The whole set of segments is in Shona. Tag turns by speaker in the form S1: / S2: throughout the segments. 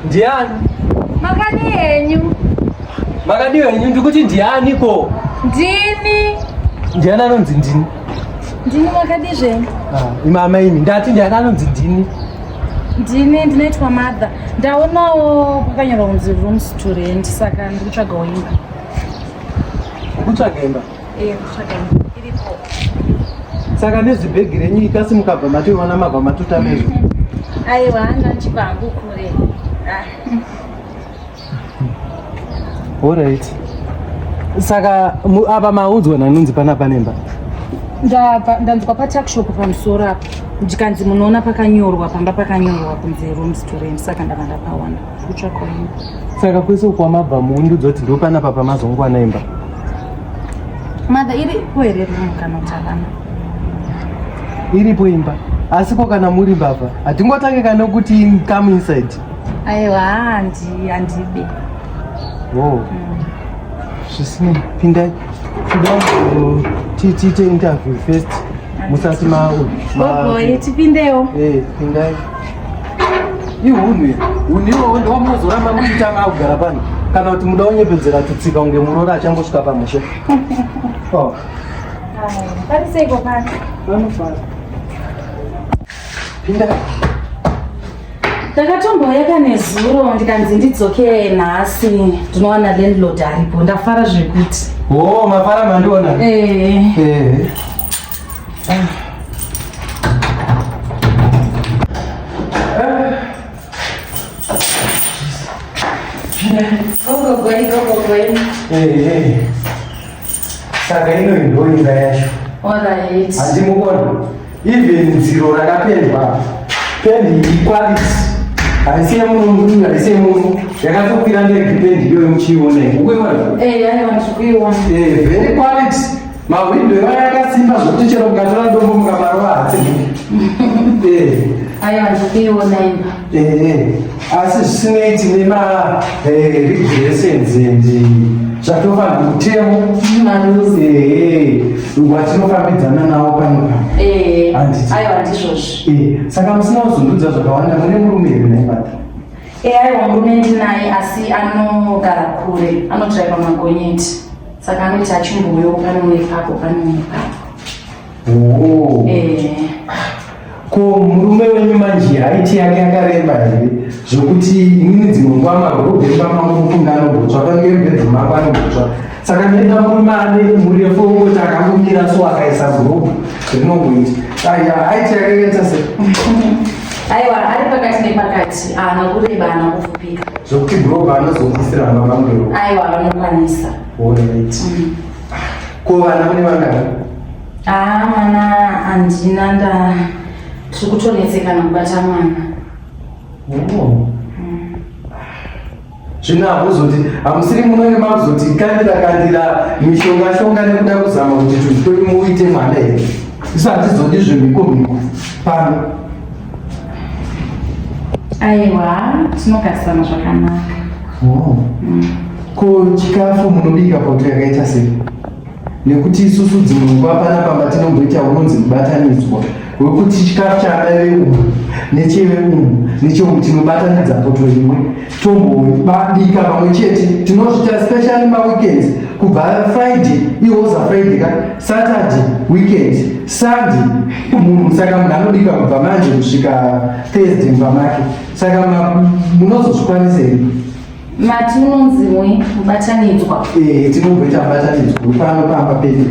S1: Ndiani?
S2: Makani henyu.
S1: Makani henyu ndikuti ndiani ko?
S2: Ndini.
S1: Ndiani anonzi ndini?
S2: Ndini makadi zvenyu.
S1: Imama imi ndati ndiani anonzi ndini?
S2: Ndini ndinoitwa Mother. Ndaonawo pakanyorwa kunzi room student saka ndikutsvaga imba.
S1: Kutsvaga imba?
S2: Kutsvaga imba. Iripo.
S1: Saka nezvibhegi renyu ikasi mukabva matoiwana mabva matotamezvo.
S2: Aiwa ndanchipa hangu kure.
S1: Alright. Saka apa maunzwa nanunzi panapa nemba?
S2: Ndanzwa patakshop pamusoro apa. Ndikanzi munoona pakanyorwa pamba pakanyorwa kunzi room student saka ndanga ndapawana. Kutsvaga imba.
S1: Saka kwese ukwamabva muundudzo kuti ndo panapa pamazongwana imba.
S2: Mother iripo here room kana utavana?
S1: Iripo imba. Asiko kana muri mbavha hatingotange kana kuti come inside.
S2: Aiwa handibe.
S1: Wow. Zvisina pindai. Tiite interview first. Musati
S2: tipindewo.
S1: Pindai. Ihunwe ndo wamuzoramba muchitanga kugara pano kana kuti muda unyepedzera tutsika unge murora achangosvika pamusha.
S2: Pariseiko pano?
S1: Vanofara. Pindai.
S2: Ndakatomboyeka nezuro ndikanzi ndidzoke nhasi ndinowana landlord aripo ndafara zvekuti.
S1: Mafara mandiona?
S2: Gogogoi.
S1: Saka ino ndoimba yacho.
S2: Alright.
S1: Handimukona. Even dziro rakapendwa. Pendi quality. Haisiye munhu, haisiye munhu. Yakatokwira ndegipendi iyo muchiona. Ukuiona?
S2: Aiwa ndikuiona.
S1: Very quality. Mawindow yakasimba zvokuti chero mukatora dombo mukamarova hatsi.
S2: Aiwa ndikuiona imba.
S1: Asi zvisinei tine regulations and zvatofanira mutemo watinofambidzana nawo pano pano.
S2: Aiwa ndizvozvo.
S1: Saka musina kuzondudza zvakawanda mune murume here naibata?
S2: Aiwa murume ndinaye asi anogara kure anodraiva magonyeti saka anoita achimboyo pano nepapo pano nepapo.
S1: Ko murume wenyu manje haiti yake yakareba here zvokuti imweni dzimwe nguva magorobheri pamangofunga anombotsva pangembedzi mako anombotsva saka nenda murume ane murefu wekuti akangomira so akaisa gurobhu zvinongoita haiti yakaita se?
S2: Aiwa ari pakati nepakati haana kureba haana kupfupika
S1: zvokuti gurobhu anozongisira mavangero.
S2: Aiwa vanokwanisa.
S1: Ko vana mune vangana?
S2: Mwana handina tiri kutonetseka nokubata mwana.
S1: Zvino hakuzoti hamusiri munenge makuzoti kandira mishonga nekuda kuzama kuti tutori muite mwana here isu hatizodi zvemhiko pano.
S2: Aiwa tinogarisana zvakanaka.
S1: Ko chikafu munobika pauto yakaita sei? Nekuti isusu dzimwe nguva panapa patinomboita unonzi mubatanidzwa wekuti chikafu chaadave umu necheve umu necheumhu tinobatanidza poto imwe tombobika pamwe chete. Tinozvita specially maweekends kubva Friday ihoza Friday Saturday weekend Sunday munhu saka munhu anobika kubva manje kusvika Thursday mumba make saka munozozvikwanisa here?
S2: Mati unonzimwe mubatanidzwa.
S1: Tinomboita mubatanidzwa pano pamba pedu.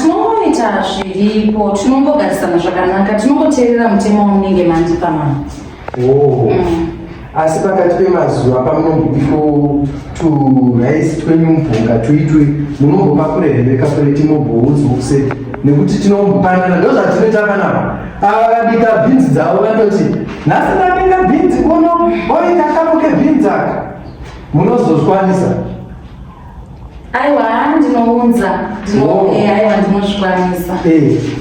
S2: Tinongoita zviripo tinongogarisana zvakanaka tinongoteerera mutemo unenge mandipa mama.
S1: Asi pakati pemazuva pamunombobiko turice twenyumvunga tuitwe munombopa kureheveka kure tinomboudzwa kuseti nekuti tinombopanana ndo zvatinoita panapa. Ava vakabika bhinzi dzavo vandoti nhasi ndabika bhinzi kuno oita kamuke bhinzi aka munozozvikwanisa?
S2: Aiwa ndinounza. Aiwa ndinozvikwanisa.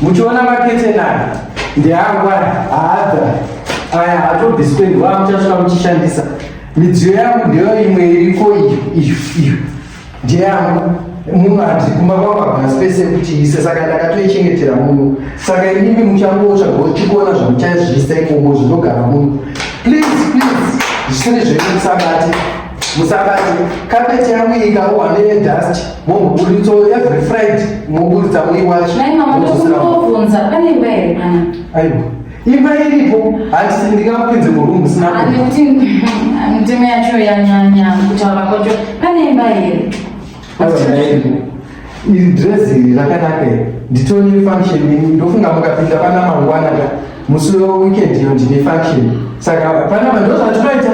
S1: Muchiona maketeni aya ndeangwara haadha aya hatobviswendwa muchasvika muchishandisa. Midziyo yangu ndiyo imwe iriko iyo ndeyangu. Munhu hati kumba kwakagona space yekuti ise saka ndakatoichengetera munhu saka inimi muchangotsvagochikuona zvamuchaizvisa imomo zvinogara munhu. Please zvisiri zvenyu musabati kapeti yangu ikawa nedust moburitso every Friday moburitsa muiwachi.
S2: Naimamabvunza pane imba here kana?
S1: Aiwa imba iripo asi ndingapinze murumu sina
S2: kuti mutemo yacho yanyanya kutaura kwacho pane imba here?
S1: Idrezi rakanaka nditoni function ndofunga mukapinda pana mangwana musi weekend iyo ndine function saka pana ndozvatinoita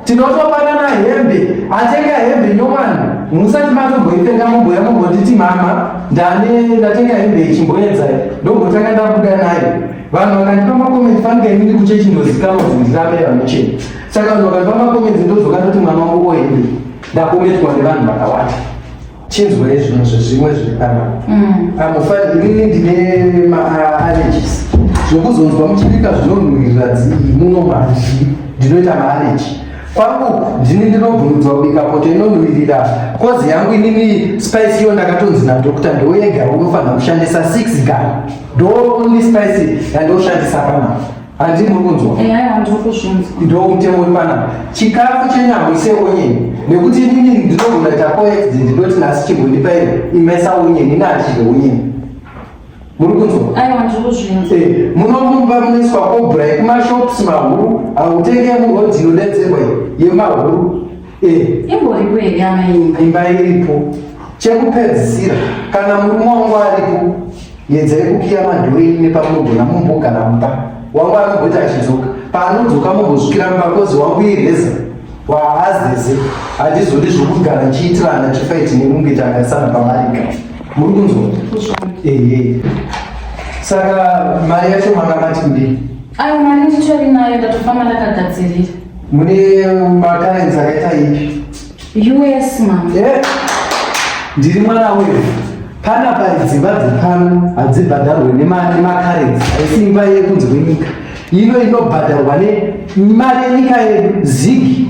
S1: tinotopanana hembe atenga hembe nyowani musati matomboitenga mumboya mumbonditi mama ndatenga hembe ichimboenzai ndombotanga ndabuda nayo vanhu vakandipa makomenti fanike inini kuchechi ndozikanwa zindiramera mucheni saka vanhu vakandipa makomenti ndozokatoti mwana wangu ohembe ndakometwa nevanhu vakawanda chinzwa izvino zvezvimwe zviri panapa amufaniri ndine maallergies zvokuzonzwa muchibika zvinonhuhwirira munomazvi ndinoita maallergy kwangu ndini ndinobvumidzwa kubika poto inonhuhwirira kozi yangu inini spice iyo ndakatonzi nadhokta ndoyega unofanira kushandisa 6 gana ndo only spice yandoshandisa panapa handii muri kunzwa ndo mutemo uri panapa chikafu chenyama ise onyeni nekuti inini ndinogona kuita coexit ndinoti nhasi chimbondipairo imesa onyeni naachidye onyeni muri kunzwa munomba munoiswa kobra yekumashops mahuru autenge mugod inodedzerwa yemahuru imba iripo chekupedzisira kana murume wangu aripo yedzai kukiya madhoini nepamunogona mumbogara mumba wangu anogoti achidzoka paanodzoka mumbosvikira mumba kozi wangu ireza waazeze handizodi zvokugara nchiitirana chifaiti nemumbe takasana pamarika muri kunzwa saka mari yacho mangamati kudii?
S2: Ayo mari nditori nayo ndatofamba ndakagadzirira.
S1: Mune makarenzi akaita ipi?
S2: US mama.
S1: Ndiri mwana wewe. Panapa dzimba dzepano hadzibhadharwe nemakarenzi haisi imba yekunze kwenyika. Ino inobhadharwa nemari yenyika yedu zigi.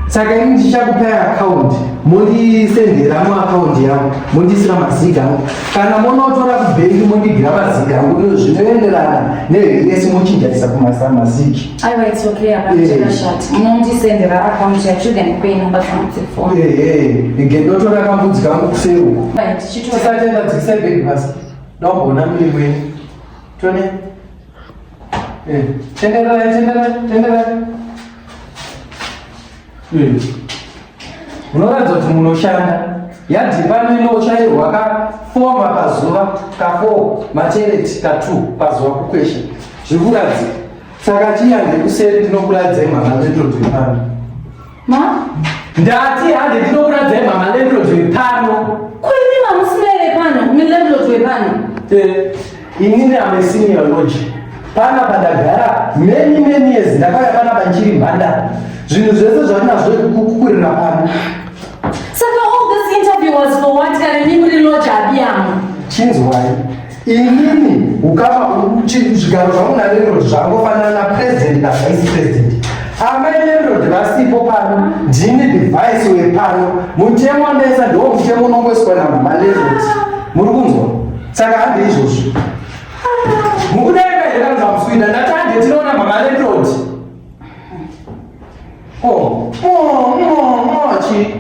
S1: Saka ini ndichakupai akaunti mondisendera muakaunti yangu mondisira mazigi angu kana monotora kubhengi mondigira mazigi angu zvinoenderana neHS mochinjaisa kumasira mazigi.
S2: Aiwa it's okay apacheka shati munondisendera akaunti yacho ndandipe namba dzangu dzefoni.
S1: Ngendotora kambudzi kangu kuseuko tisatenda dzikisebheki basi ndambona miri mweni tone tenderai munoratidza kuti munoshanda yadhipano inotsvairwa ka4 pazuva ka4 machereti ka2 pazuva kukwesha zviri kuradzika saka chiyange kuseri ndinokuradzai mama landlord wepano ndati hande ndinokuradzai mama landlord wepano
S2: kwini mamusimere pano ni landlord wepano
S1: inini ame senior lodge pana pandagara many years ndakauya panapa nchiri mhandara zvinhu zvese zvatinazvo kukurira pano.
S2: Saka all this interview was for what? Kana nyinyi muri lodge abiyamu
S1: chinzwai inini ukama zvigaro zvangu nalandlord zvangofanana na president na vice president. Amai landlord vasipo pano ndini the vice wepano mutemo wandesa ndo mutemo unongoiswa namama landlord muri kunzwa saka hande izvozvo mukudaika here kanzvamuswida ndati hande tinoona mama landlord chi